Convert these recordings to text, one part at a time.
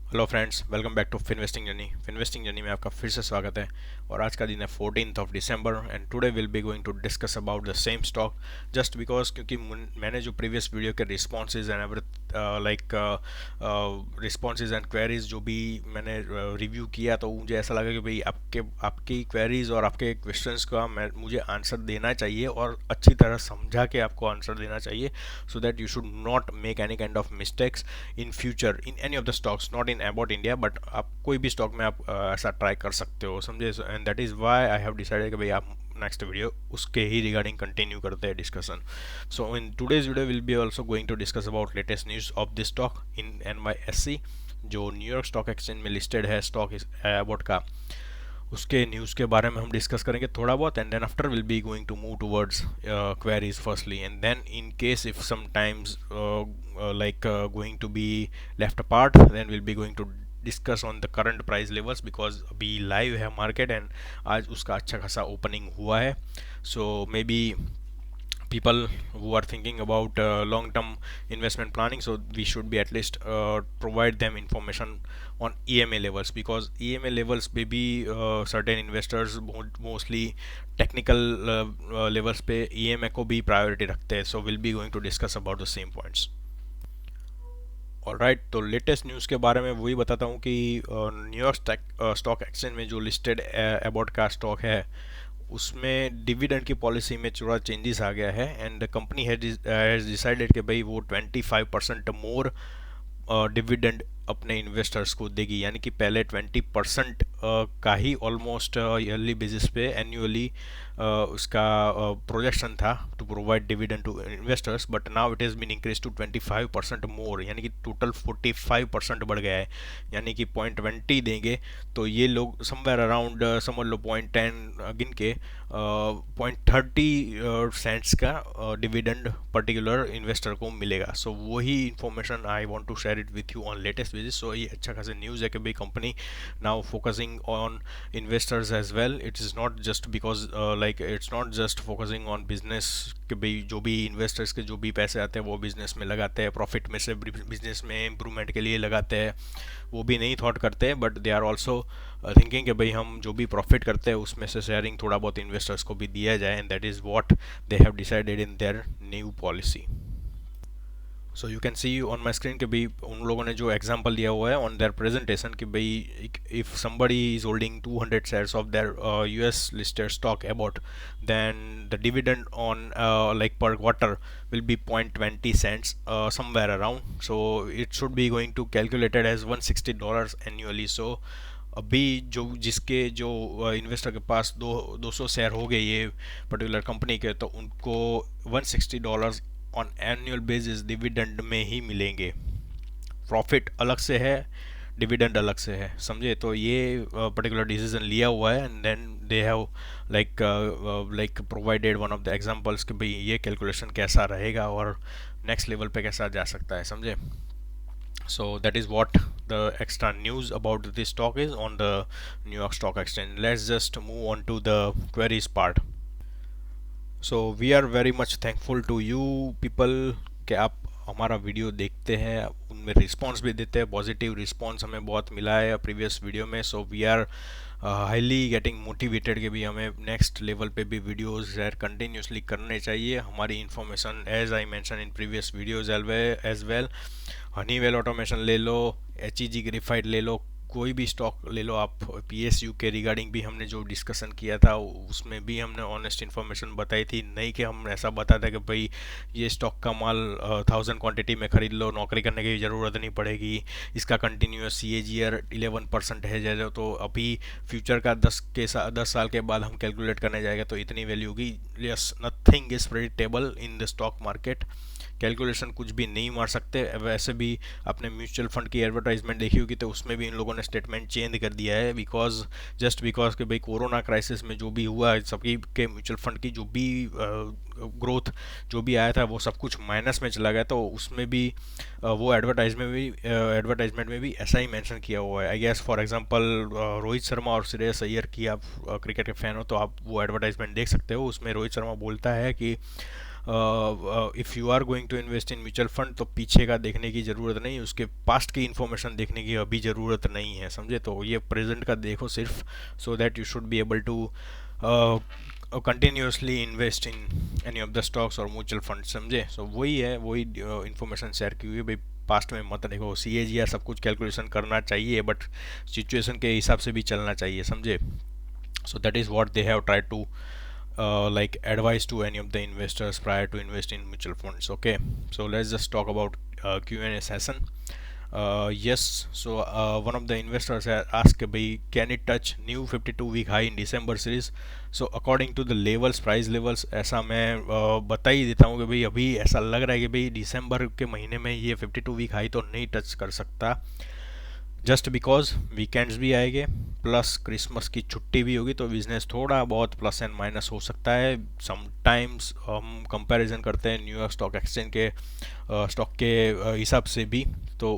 Hello friends, welcome back to Finvesting journey में आपका फिर से स्वागत है। और आज का दिन है 14th of December and today will be going to discuss about the same stock. Just because क्योंकि मैंने जो प्रीवियस वीडियो के responses and every like responses and queries जो भी मैंने रिव्यू किया, तो मुझे ऐसा लगा कि भाई आपकी क्वेरीज और आपके क्वेश्चंस का मुझे आंसर देना चाहिए और अच्छी तरह समझा के आपको आंसर देना चाहिए, सो that you should not make any kind of mistakes in future in any of the stocks, not in about India, but आप कोई भी स्टॉक में आप ऐसा ट्राई कर सकते हो, समझे। And that is why I have decided कि भाई आप नेक्स्ट वीडियो उसके ही रिगार्डिंग कंटिन्यू करते हैं discussion. So in today's video will be also going to discuss about latest news of this stock in NYSE, जो न्यूयॉर्क स्टॉक एक्सचेंज में listed है stock इस अबाउट का। उसके न्यूज़ के बारे में हम डिस्कस करेंगे थोड़ा बहुत, and then after will be going to move towards queries firstly, and then in case if sometimes going to be left apart, then we'll be going to discuss on the current price levels, because अभी live है market and आज उसका अच्छा खासा opening हुआ है। So maybe people who are thinking about long term investment planning, so we should be at least provide them information on EMA levels, because EMA levels may be certain investors mostly technical levels पे EMA को भी priority रखते हैं, so we'll be going to discuss about the same points. Alright, तो latest news के बारे में वही बताता हूँ कि न्यूयॉर्क स्टॉक एक्सचेंज में जो लिस्टेड अबाउट का स्टॉक है, उसमें डिविडेंड की पॉलिसी में थोड़ा चेंजेस आ गया है, and the company has decided कि भाई वो 25% मोर डिविडेंड अपने इन्वेस्टर्स को देगी, यानी कि पहले 20% का ही ऑलमोस्ट ईयरली बेसिस पे एनुअली उसका प्रोजेक्शन था to provide dividend to investors, but now it is been increase to 25% more, यानी कि टोटल 45% बढ़ गया है। यानी कि 0.20 देंगे तो ये लोग समवेयर अराउंड समझ लो 0.10 गिन के 0.30 सेंट्स का डिविडेंड पर्टिकुलर इन्वेस्टर को मिलेगा। सो वही information I want to share it with you on latest basis. So ये अच्छा खासा न्यूज़ है कि भाई company now focusing on investors as well. It is not just because it's not just focusing on business कि भाई जो भी इन्वेस्टर्स के जो भी पैसे आते हैं वो बिजनेस में लगाते हैं, प्रॉफिट में से बिजनेस में इम्प्रूवमेंट के लिए लगाते हैं, वो भी नहीं थॉट करते हैं, but they are also thinking कि भाई हम जो भी प्रॉफिट करते हैं उसमें से शेयरिंग थोड़ा बहुत इन्वेस्टर्स को भी दिया जाए, and that is what they have decided in their new policy. So you can see on my screen कि भाई उन लोगों ने जो एग्जांपल दिया हुआ है ऑन देयर प्रेजेंटेशन कि भाई if somebody is holding 200 shares of their US listed stock about, then the dividend on like per quarter will be 0.20 cents somewhere around, so it should be going to calculated as $160 annually. So अभी जो जिसके जो investor के पास 200 share हो गए ये particular company के, तो उनको $160 ऑन एनुअल बेसिस डिविडेंड में ही मिलेंगे। प्रॉफिट अलग से है, डिविडेंड अलग से है, समझे। तो ये पर्टिकुलर डिसीजन लिया हुआ है, and then they have like provided one of the examples कि भाई ये कैलकुलेशन कैसा रहेगा और नेक्स्ट लेवल पे कैसा जा सकता है, समझे। So that is what the extra news about this stock is on the New York Stock Exchange. Let's just move on to the queries part. So we are very much thankful to you people कि आप हमारा video देखते हैं, उनमें response भी देते हैं, positive response हमें बहुत मिला है प्रीवियस वीडियो में। So we are highly getting motivated कि भी हमें नेक्स्ट लेवल पे भी वीडियोस शेयर कंटिन्यूसली करने चाहिए। हमारी information as I mention in previous videos as well, Honeywell automation ले लो, HEG ग्रेफाइट ले लो, कोई भी स्टॉक ले लो आप, PSU के रिगार्डिंग भी हमने जो डिस्कशन किया था उसमें भी हमने ऑनेस्ट इन्फॉर्मेशन बताई थी, नहीं कि हम ऐसा बताते कि भाई ये स्टॉक का माल 1000 क्वांटिटी में ख़रीद लो, नौकरी करने की ज़रूरत नहीं पड़ेगी, इसका कंटिन्यूस CAGR 11% है जैसे, तो अभी फ्यूचर का 10 साल के बाद हम कैलकुलेट करने जाएगा तो इतनी वैल्यू होगी। Yes, nothing is predictable in the stock market, calculation कुछ भी नहीं मार सकते। वैसे भी आपने म्यूचुअल फंड की एडवर्टाइजमेंट देखी होगी तो उसमें भी इन लोगों ने स्टेटमेंट चेंज कर दिया है, जस्ट बिकॉज कि भाई कोरोना क्राइसिस में जो भी हुआ सबकी के म्यूचुअल फंड की जो भी ग्रोथ जो भी आया था वो सब कुछ माइनस में चला गया, तो उसमें भी वो एडवर्टाइजमेंट में भी ऐसा ही मेंशन किया हुआ है। I guess for example Rohit Sharma और श्रेयस अय्यर की आप क्रिकेट के फैन हो तो आप वो एडवर्टाइजमेंट देख सकते हो। उसमें रोहित शर्मा बोलता है कि if you are going to invest in mutual fund तो पीछे का देखने की ज़रूरत नहीं, उसके पास्ट की इन्फॉर्मेशन देखने की अभी ज़रूरत नहीं है, समझे। तो ये प्रेजेंट का देखो सिर्फ, so that you should be able to continuously invest in any of the stocks और म्यूचुअल फंड, समझे। सो वही है, वही इन्फॉर्मेशन शेयर की हुई है भाई। पास्ट में मत देखो, सी ए जी या सब कुछ कैलकुलेशन करना चाहिए, बट सिचुएशन के हिसाब से भी चलना चाहिए, समझे। So that is what they have tried to like advise to any of the investors prior to invest in mutual funds. Okay, so let's just talk about Q&A session. Yes, so one of the investors asked, bhai, can it touch new 52 week high in December series? So according to the levels, price levels, ऐसा मैं बता ही देता हूँ कि भाई अभी ऐसा लग रहा है कि भाई दिसंबर के महीने में ये 52 वीक हाई तो नहीं टच कर सकता, जस्ट बिकॉज वीकेंड्स भी आएंगे प्लस क्रिसमस की छुट्टी भी होगी, तो बिजनेस थोड़ा बहुत प्लस एंड माइनस हो सकता है। समटाइम्स हम कंपैरिजन करते हैं न्यूयॉर्क स्टॉक एक्सचेंज के स्टॉक के हिसाब से भी, तो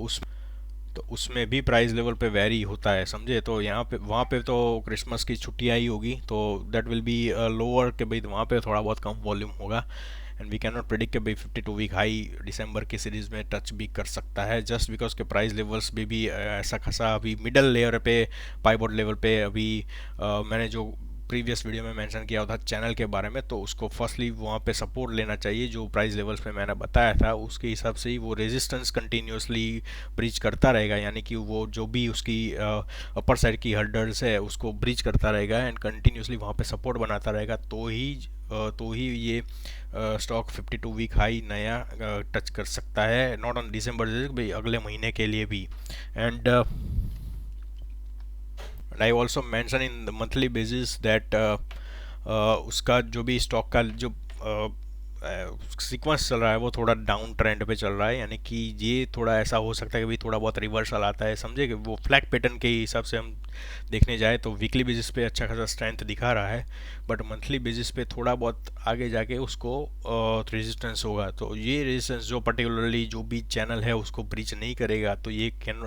उसमें भी प्राइस लेवल पे वेरी होता है, समझे। तो यहाँ पे वहाँ पे तो क्रिसमस की छुट्टियाँ ही होगी, तो दैट विल बी लोअर के भाई वहाँ पे थोड़ा बहुत कम वॉल्यूम होगा। And we can not predict कि भाई 52 वीक हाई दिसंबर की सीरीज़ में टच भी कर सकता है, जस्ट बिकॉज के प्राइस लेवल्स भी ऐसा खासा अभी मिडल लेयर पे, पाइवोट लेवल पे अभी मैंने जो प्रीवियस वीडियो में मेंशन किया था चैनल के बारे में, तो उसको फर्स्टली वहाँ पे सपोर्ट लेना चाहिए जो प्राइस लेवल्स पे मैंने बताया था, उसके हिसाब से ही वो रेजिस्टेंस कंटिन्यूसली ब्रीच करता रहेगा, यानी कि वो जो भी उसकी अपर साइड की हर्डल्स है उसको ब्रीच करता रहेगा एंड कंटिन्यूसली वहाँ पे सपोर्ट बनाता रहेगा, तो ही ये स्टॉक 52 वीक हाई नया टच कर सकता है, नॉट ऑन दिसंबर, भाई अगले महीने के लिए भी। And I also mention in the monthly basis that उसका जो भी स्टॉक का जो सीक्वेंस चल रहा है वो थोड़ा डाउन ट्रेंड पे चल रहा है, यानी कि ये थोड़ा ऐसा हो सकता है कि भाई थोड़ा बहुत रिवर्सल आता है, समझे। कि वो फ्लैग पैटर्न के हिसाब से हम देखने जाए तो वीकली बेसिस पे अच्छा खासा स्ट्रेंथ दिखा रहा है, बट मंथली बेसिस पे थोड़ा बहुत आगे जाके उसको रेजिस्टेंस होगा, तो ये रेजिस्टेंस जो पर्टिकुलरली जो भी चैनल है उसको ब्रीच नहीं करेगा, तो ये can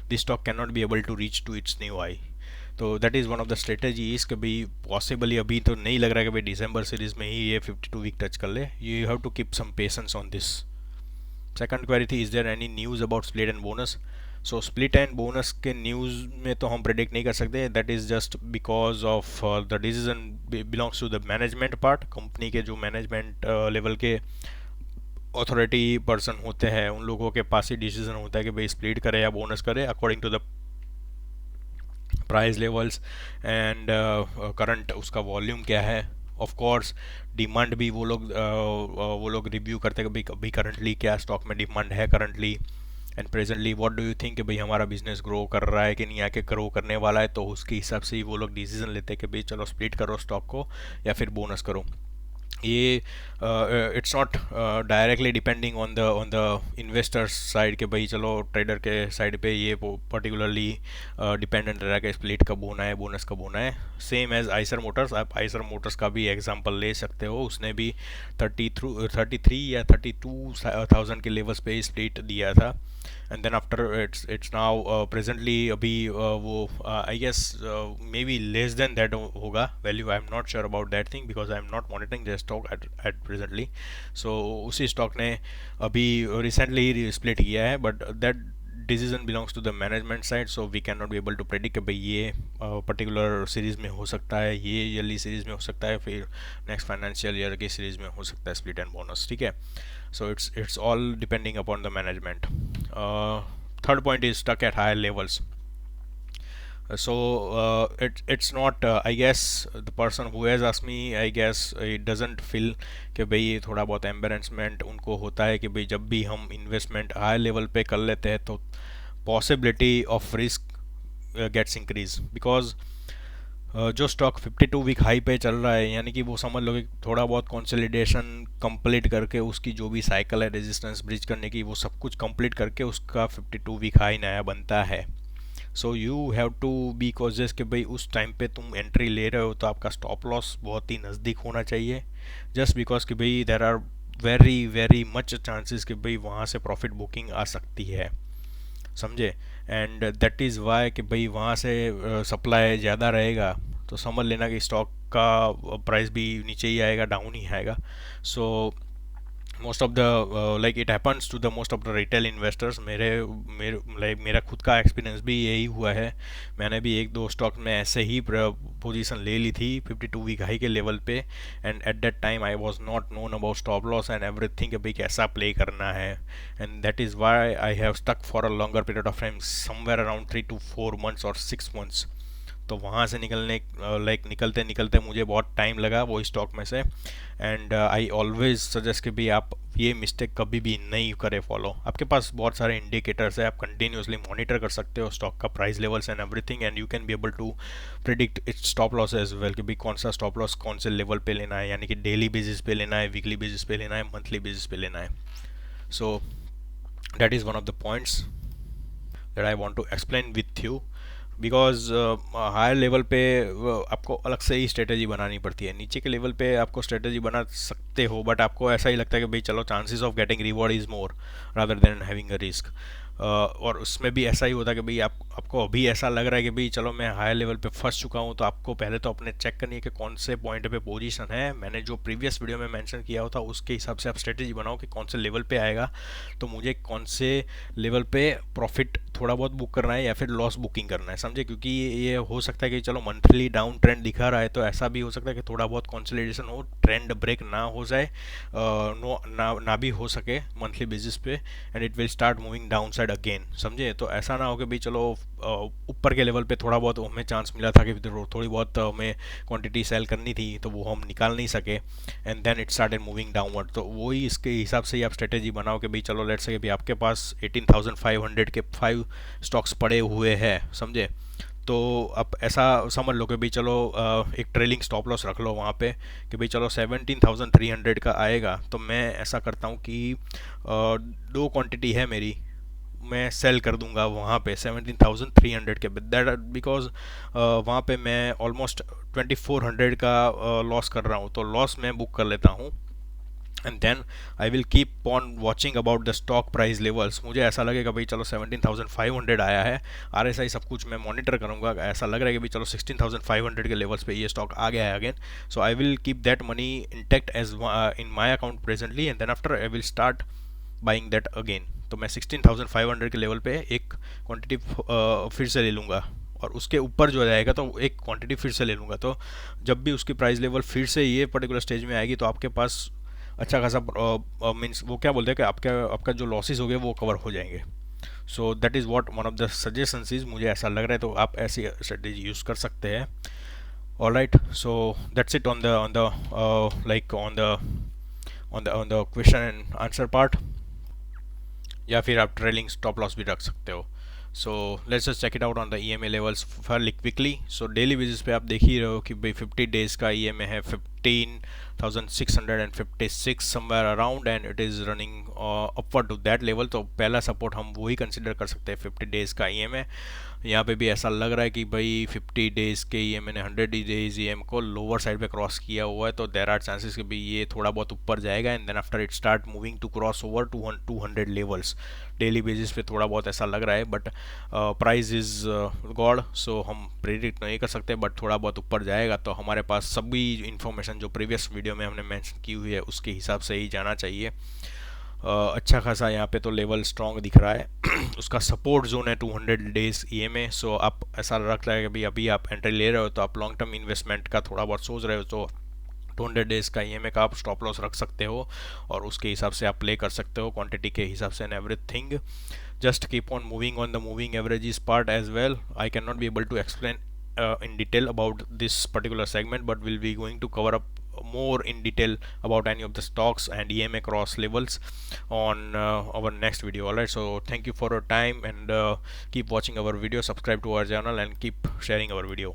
this stock can not be able to reach to its new high. तो that is one of the strategies कि भाई पॉसिबली अभी तो नहीं लग रहा है कि भाई दिसंबर सीरीज में ही ये 52 वीक टच कर ले, you have to keep some patience on this. Second query थी, is there any news about split and bonus. So split and bonus के न्यूज़ में तो हम प्रेडिक्ट नहीं कर सकते, that is just because of the decision belongs to the management part, company के जो मैनेजमेंट लेवल के अथॉरिटी पर्सन होते हैं उन लोगों के पास ही डिसीजन होता है कि भाई स्प्लिट करे या बोनस करे according to the price levels and current उसका वॉल्यूम क्या है। ऑफ कोर्स डिमांड भी वो लोग रिव्यू करते हैं कि भाई अभी करंटली क्या स्टॉक में डिमांड है currently and presently what do you think कि भाई हमारा बिजनेस ग्रो कर रहा है कि नहीं, आके ग्रो करने वाला है, तो उसके हिसाब से ही वो लोग डिसीजन लेते हैं कि भाई चलो स्प्लिट करो स्टॉक को या फिर बोनस करो। ये it's not directly depending on the investors side के भाई चलो ट्रेडर के साइड पे ये पर्टिकुलरली डिपेंडेंट रहा कि स्प्लिट कब होना है बोनस कब होना है। सेम एज आइसर मोटर्स, आप आइसर मोटर्स का भी एग्जांपल ले सकते हो, उसने भी 33 या 32,000 के लेवल्स पे स्प्लिट दिया था and then after it's now presently अभी वो I guess may be less than that होगा value, I am not sure about that thing because I am not monitoring the stock at presently. So उसी stock ने अभी recently split किया है, but that decision belongs to the management side, so we can not be able to predict कि भाई ये particular series में हो सकता है, ये ईयरली सीरीज़ में हो सकता है, फिर नेक्स्ट फाइनेंशियल ईयर की सीरीज़ में हो सकता है स्प्लिट एंड बोनस, ठीक है। So it's all depending upon the management. Third point is stuck at higher levels. It's not I guess the person who has asked me, I guess it doesn't feel कि भाई ये थोड़ा बहुत एम्बेरेसमेंट उनको होता है कि भाई जब भी हम इन्वेस्टमेंट हाई लेवल पे कर लेते हैं तो possibility of risk gets increase, because जो स्टॉक 52 वीक हाई पे चल रहा है, यानी कि वो समझ लो कि थोड़ा बहुत कंसोलिडेशन कंप्लीट करके उसकी जो भी साइकिल है रेजिस्टेंस ब्रिज करने की वो सब कुछ कंप्लीट करके उसका 52 वीक हाई नया बनता है। So you have to be cautious कि भाई उस टाइम पे तुम एंट्री ले रहे हो तो आपका स्टॉप लॉस बहुत ही नज़दीक होना चाहिए, जस्ट बिकॉज कि भाई there are very very much chances कि भाई वहाँ से प्रॉफिट बुकिंग आ सकती है, समझे। एंड दैट इज़ वाई कि भाई वहाँ से सप्लाई ज़्यादा रहेगा तो समझ लेना कि स्टॉक का प्राइस भी नीचे ही आएगा, डाउन ही आएगा। So most of the like it happens to the most of the retail investors. मेरे मेरे लाइक मेरा खुद का एक्सपीरियंस भी यही हुआ है। मैंने भी एक दो स्टॉक में ऐसे ही पोजीशन ले ली थी 52 वीक हाई के लेवल पे, and at that time I was not known about stop loss and everything कि भाई कैसा प्ले करना है, and that is why I have stuck for a longer period of time, somewhere around 3 to 4 months और 6 months। तो वहाँ से निकलने लाइक निकलते निकलते मुझे बहुत टाइम लगा वो स्टॉक में से, एंड आई ऑलवेज सजेस्ट कि भी आप ये मिस्टेक कभी भी नहीं करें फॉलो। आपके पास बहुत सारे इंडिकेटर्स है, आप कंटिन्यूसली मॉनिटर कर सकते हो स्टॉक का price levels and everything, and you can be able to predict its stop loss as well कि भी कौन सा स्टॉप लॉस कौन से लेवल पे लेना है, यानी कि डेली बेसिस पे लेना है, वीकली बेसिस पे लेना है, मंथली बेसिस पे लेना है। So that is one of the points that I want to explain with you, because higher level पे आपको अलग से ही स्ट्रेटेजी बनानी पड़ती है। नीचे के लेवल पे आपको स्ट्रेटेजी बना सकते हो, बट आपको ऐसा ही लगता है कि भाई चलो chances of getting reward is more rather than having a risk. और उसमें भी ऐसा ही होता है कि भाई आपको अभी ऐसा लग रहा है कि भाई चलो मैं हायर लेवल पे फंस चुका हूँ, तो आपको पहले तो अपने चेक करनी है कि कौन से पॉइंट पे पोजीशन है। मैंने जो प्रीवियस वीडियो में मेंशन किया होता उसके हिसाब से आप स्ट्रेटेजी बनाओ कि कौन से लेवल पे आएगा, तो मुझे कौन से लेवल पे प्रॉफिट थोड़ा बहुत बुक करना है या फिर लॉस बुकिंग करना है, समझे। क्योंकि ये हो सकता है कि चलो मंथली डाउन ट्रेंड दिखा रहा है, तो ऐसा भी हो सकता है कि थोड़ा बहुत कंसोलिडेशन हो, ट्रेंड ब्रेक ना हो जाए, नो ना भी हो सके मंथली बेसिस पे, and it will start moving down side again, समझे। तो ऐसा ना हो कि भाई चलो ऊपर के लेवल पे थोड़ा बहुत हमें चांस मिला था कि थोड़ी बहुत हमें क्वांटिटी सेल करनी थी, तो वो हम निकाल नहीं सके, and then it started moving downward. तो वही इसके हिसाब से ही आप स्ट्रेटेजी बनाओ कि भाई चलो लेट्स से कि भाई आपके पास 18,500 के 5 स्टॉक्स पड़े हुए हैं, समझे। तो आप ऐसा समझ लो कि भाई चलो एक ट्रेलिंग स्टॉप लॉस रख लो वहाँ पे कि भाई चलो 17,300 का आएगा, तो मैं ऐसा करता हूँ कि दो क्वांटिटी है मेरी, मैं सेल कर दूंगा वहाँ पे 17,300 के, दैट बिकॉज वहाँ पे मैं ऑलमोस्ट 2,400 का लॉस कर रहा हूँ, तो लॉस मैं बुक कर लेता हूँ, and then I will keep on watching about the stock price levels. मुझे ऐसा लगेगा भाई चलो 17,500 आया है, RSI सब कुछ मैं मॉनिटर करूँगा, ऐसा लग रहा है कि भाई चलो 16,500 के लेवल्स पे ये स्टॉक आ गया है again, so I will keep that money intact as in my account presently, and then after I will start buying that again. तो मैं 16,500 के लेवल पे एक क्वांटिटी फिर से ले लूँगा, और उसके ऊपर जो जाएगा तो एक क्वांटिटी फिर से ले लूँगा। तो जब भी उसकी प्राइस लेवल फिर से ये पर्टिकुलर स्टेज में आएगी, तो आपके पास अच्छा खासा मीन्स वो क्या बोलते हैं कि आपका जो लॉसेस हो गए वो कवर हो जाएंगे। सो that is what one of the suggestions is, मुझे ऐसा लग रहा है, तो आप ऐसी स्ट्रेटेजी यूज़ कर सकते हैं। Alright, so that's it on the like on the question and answer part, या फिर आप ट्रेलिंग स्टॉप लॉस भी रख सकते हो। So let's just check it out on the EMA levels for quickly. So daily basis पे आप देख ही रहे हो कि भाई 50 डेज का EMA है 15,656 somewhere around, and it is running upward to that level. तो पहला सपोर्ट हम वही कंसिडर कर सकते हैं 50 डेज़ का EMA। यहाँ पे भी ऐसा लग रहा है कि भाई 50 डेज़ के EMA ने 100 डेज EM को लोअर साइड पे क्रॉस किया हुआ है, तो देर आर चांसेस कि भाई ये थोड़ा बहुत ऊपर जाएगा, and then after it start moving to cross over 200 levels daily basis पे, थोड़ा बहुत ऐसा लग रहा है, but price is god, so हम प्रेडिक्ट नहीं कर सकते, बट थोड़ा बहुत ऊपर जाएगा तो हमारे पास सभी इन्फॉर्मेशन जो प्रीवियस वीडियो में हमने मेंशन की हुई है उसके हिसाब से ही जाना चाहिए। अच्छा खासा यहाँ पे तो लेवल स्ट्रॉन्ग दिख रहा है उसका सपोर्ट जोन है 200 डेज EMA। सो आप ऐसा रख रहे हैं कि भाई अभी आप एंट्री ले रहे हो तो आप लॉन्ग टर्म इन्वेस्टमेंट का थोड़ा बहुत सोच रहे हो, तो 200 डेज का EMA का आप स्टॉप लॉस रख सकते हो, और उसके हिसाब से आप प्ले कर सकते हो क्वांटिटी के हिसाब से and everything. Just keep on moving on the moving averages part as well. I can not be able to explain in detail about this particular segment, but we'll be going to cover up more in detail about any of the stocks and EMA cross levels on our next video. Alright, so thank you for your time, and keep watching our video, subscribe to our channel, and keep sharing our video.